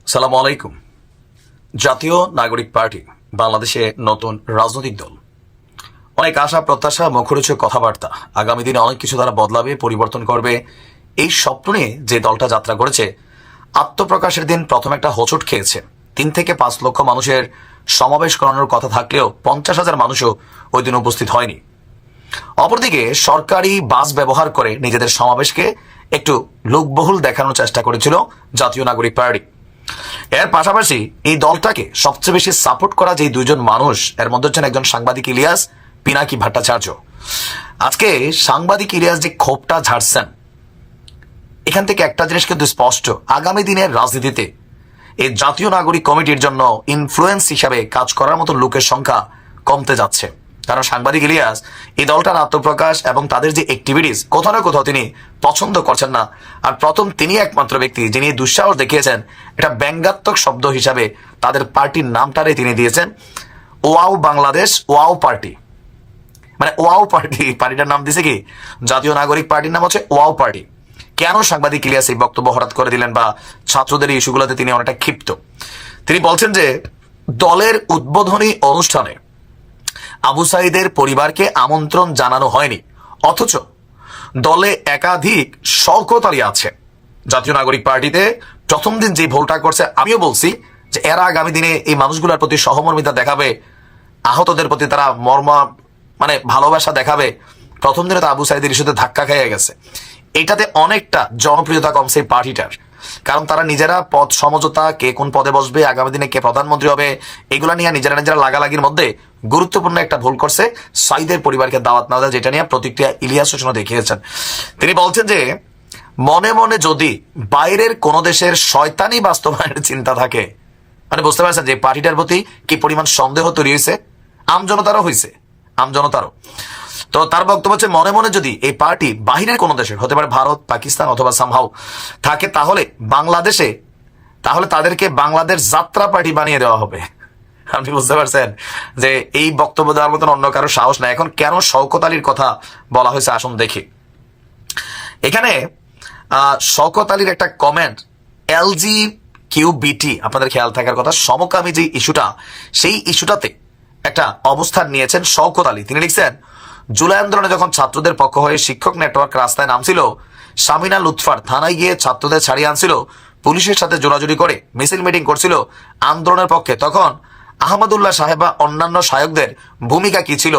সালামু আলাইকুম। জাতীয় নাগরিক পার্টি বাংলাদেশে নতুন রাজনৈতিক দল। অনেক আশা প্রত্যাশা, মুখরোচক কথাবার্তা, আগামী দিনে অনেক কিছু তারা বদলাবে, পরিবর্তন করবে, এই স্বপ্ন নিয়ে যে দলটা যাত্রা করেছে, আত্মপ্রকাশের দিন প্রথম একটা হোঁচট খেয়েছে। 3 থেকে 5 লক্ষ মানুষের সমাবেশ করানোর কথা থাকলেও 50,000 মানুষও ওই দিন উপস্থিত হয়নি। অপরদিকে সরকারি বাস ব্যবহার করে নিজেদের সমাবেশকে একটু লোকবহুল দেখানোর চেষ্টা করেছিল জাতীয় নাগরিক পার্টি। এর পাশাপাশি এই দলটাকে সবচেয়ে বেশি সাপোর্ট করা যে দুইজন মানুষ, এর মধ্যে হচ্ছেন একজন সাংবাদিক ইলিয়াস, পিনাকি ভট্টাচার্য। আজকে সাংবাদিক ইলিয়াস যে ক্ষোভটা ঝাড়ছেন, এখান থেকে একটা জিনিস কিন্তু স্পষ্ট, আগামী দিনের রাজনীতিতে এই জাতীয় নাগরিক কমিটির জন্য ইনফ্লুয়েন্স হিসাবে কাজ করার মতো লোকের সংখ্যা কমতে যাচ্ছে। কারণ সাংবাদিক ইলিয়াস এই দলটার আত্মপ্রকাশ এবং তাদের যে অ্যাক্টিভিটিস কোথাও না কোথাও তিনি পছন্দ করছেন না। আর প্রথম তিনি একমাত্র ব্যক্তি যিনি দুঃসাহস দেখিয়েছেন এটা ব্যঙ্গাত্মক শব্দ হিসাবে তাদের পার্টির নামটারে তিনি দিয়েছেন ওয়াও বাংলাদেশ ওয়াও পার্টি। মানে ওয়াও পার্টি, পার্টিটার নাম দিয়েছে কি জাতীয় নাগরিক পার্টির নাম হচ্ছে ওয়াও পার্টি। কেন সাংবাদিক ইলিয়াস এই বক্তব্য হঠাৎ করে দিলেন বা ছাত্রদের এই ইস্যুগুলোতে তিনি অনেকটা ক্ষিপ্ত? তিনি বলছেন যে দলের উদ্বোধনী অনুষ্ঠানে আবু সাইদের পরিবারকে আমন্ত্রণ জানানো হয়নি, অথচ দলে একাধিক শওকত আলী আছে। জাতীয় নাগরিক পার্টিতে প্রথম দিন যে ভুলটা করছে, আমিও বলছি যে এরা আগামী দিনে এই মানুষগুলোর প্রতি সহমর্মিতা দেখাবে, আহতদের প্রতি তারা ভালোবাসা দেখাবে। প্রথম দিনে তো আবু সাইদের ইস্যুতে ধাক্কা খেয়ে গেছে, এটাতে অনেকটা জনপ্রিয়তা কমছে এই পার্টিটার। কারণ তারা নিজেরা পদ সমঝোতা, কে কোন পদে বসবে, আগামী দিনে কে প্রধানমন্ত্রী হবে, এগুলা নিয়ে নিজেরা লাগালাগির মধ্যে গুরুত্বপূর্ণ একটা ভুল করছে, সাইদের পরিবারকে দাওয়াত না দেওয়া, যেটা নিয়ে প্রতিক্রিয়া ইলিয়াস হোসেন দেখিয়েছেন। তিনি বলছেন যে মনে মনে যদি বাইরের কোন দেশের শয়তানি বাস্তবায়নের চিন্তা থাকে, মানে বুঝতে পারছেন যে পার্টিটার প্রতি কি পরিমাণ সন্দেহ তৈরি হয়েছে, আমজনতারও হয়েছে, আমজনতারও। তো তার বক্তব্য হচ্ছে মনে মনে যদি এই পার্টি বাহিরের কোন দেশের, হতে পারে ভারত, পাকিস্তান অথবা সামহাও থাকে, তাহলে বাংলাদেশে, তাহলে তাদেরকে বাংলাদেশ যাত্রা পার্টি বানিয়ে দেওয়া হবে। আপনি বুঝতে পারছেন যে এই বক্তব্য দেওয়ার মতন অন্য কারো সাহস নাই। এখন কেন শওকত আলীর কথা বলা হয়েছে আসুন দেখি। এখানে শওকত আলীর একটা কমেন্ট, LGBTQ, আপনাদের খেয়াল থাকার কথা, সমকামী যে ইস্যুটা, সেই ইস্যুটাতে একটা অবস্থান নিয়েছেন শওকত আলী। তিনি লিখছেন, জুলাই আন্দোলনে যখন ছাত্রদের পক্ষ হয়ে শিক্ষক নেটওয়ার্ক রাস্তায় নামছিল, সামিনা লুৎফার থানায় গিয়ে ছাত্রদের ছাড়িয়ে আনছিল, পুলিশের সাথে জোরাজুরি করে মিছিল মিটিং করছিল আন্দোলনের পক্ষে, তখন আহমদুল্লাহ সাহেব বা অন্যান্য শায়কদের ভূমিকা কি ছিল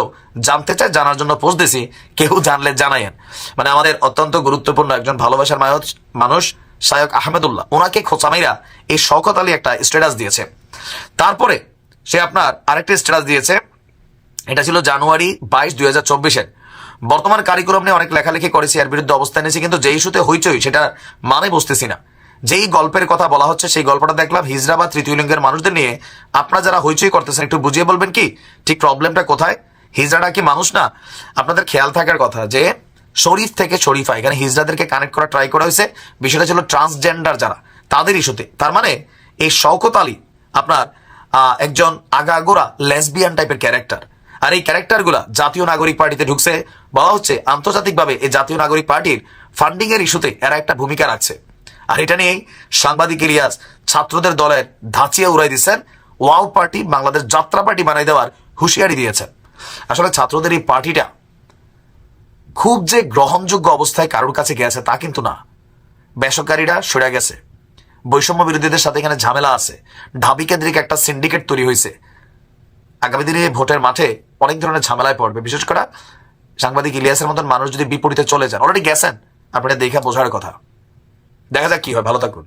জানতে চাই, জানার জন্য পোস্ট দিছি, কেউ জানলে জানাইয়েন। মানে আমাদের অত্যন্ত গুরুত্বপূর্ণ একজন ভালোবাসার মানুষ শায়ক আহমেদুল্লাহ, ওনাকে খোঁচামাইরা এই শওকত আলী একটা স্ট্যাটাস দিয়েছে। তারপরে সে আপনার আরেকটা স্ট্যাটাস দিয়েছে, এটা ছিল জানুয়ারি 22, 2024-এর। বর্তমান কারিকুলাম নিয়ে অনেক লেখালেখি করেছি, এর বিরুদ্ধে অবস্থান নিয়েছি, কিন্তু যেই ইস্যুতে হইচই সেটা মানে বুঝতেছি না। যেই গল্পের কথা বলা হচ্ছে সেই গল্পটা দেখলাম হিজড়া বা তৃতীয় লিঙ্গের মানুষদের নিয়ে। আপনারা যারা হইচই করতেছেন একটু বুঝিয়ে বলবেন কি ঠিক প্রবলেমটা কোথায়? হিজড়াটা কি মানুষ না? আপনাদের খেয়াল থাকার কথা যে শরীফ থেকে শরীফা, এখানে হিজড়াদেরকে কানেক্ট করা ট্রাই করা হয়েছে, বিষয়টা ছিল ট্রান্সজেন্ডার যারা, তাদের ইস্যুতে। তার মানে এই শওকত আলী আপনার একজন আগাগোড়া লেসবিয়ান টাইপের ক্যারেক্টার। আর এই ক্যারেক্টারগুলা জাতীয় নাগরিক পার্টিতে ঢুকছে, বলা হচ্ছে আন্তর্জাতিকভাবে এই জাতীয় নাগরিক পার্টির ফান্ডিং এর ইস্যুতে এরা একটা ভূমিকা রাখছে। আর এটা নিয়েই সাংবাদিক ইলিয়াস ছাত্রদের দলের ধাঁচিয়ে উড়াই দিচ্ছেন, ওয়াও পার্টি বাংলাদেশ যাত্রা পার্টি বানাই দেওয়ার হুঁশিয়ারি দিয়েছেন। আসলে ছাত্রদের এই পার্টিটা খুব যে গ্রহণযোগ্য অবস্থায় কারোর কাছে গেছে তা কিন্তু না। বেসরকারিরা সরে গেছে, বৈষম্য বিরোধীদের সাথে এখানে ঝামেলা আছে, ঢাবি কেন্দ্রিক একটা সিন্ডিকেট তৈরি হয়েছে। আগামী দিনে ভোটের মাঠে অনেক ধরনের ঝামেলায় পড়বে, বিশেষ করে সাংবাদিক ইলিয়াসের মতন মানুষ যদি বিপরীতে চলে যান, অলরেডি গেছেন, আপনারা দেখে বোঝার কথা। দেখা যাক কি হয়। ভালো থাকুন।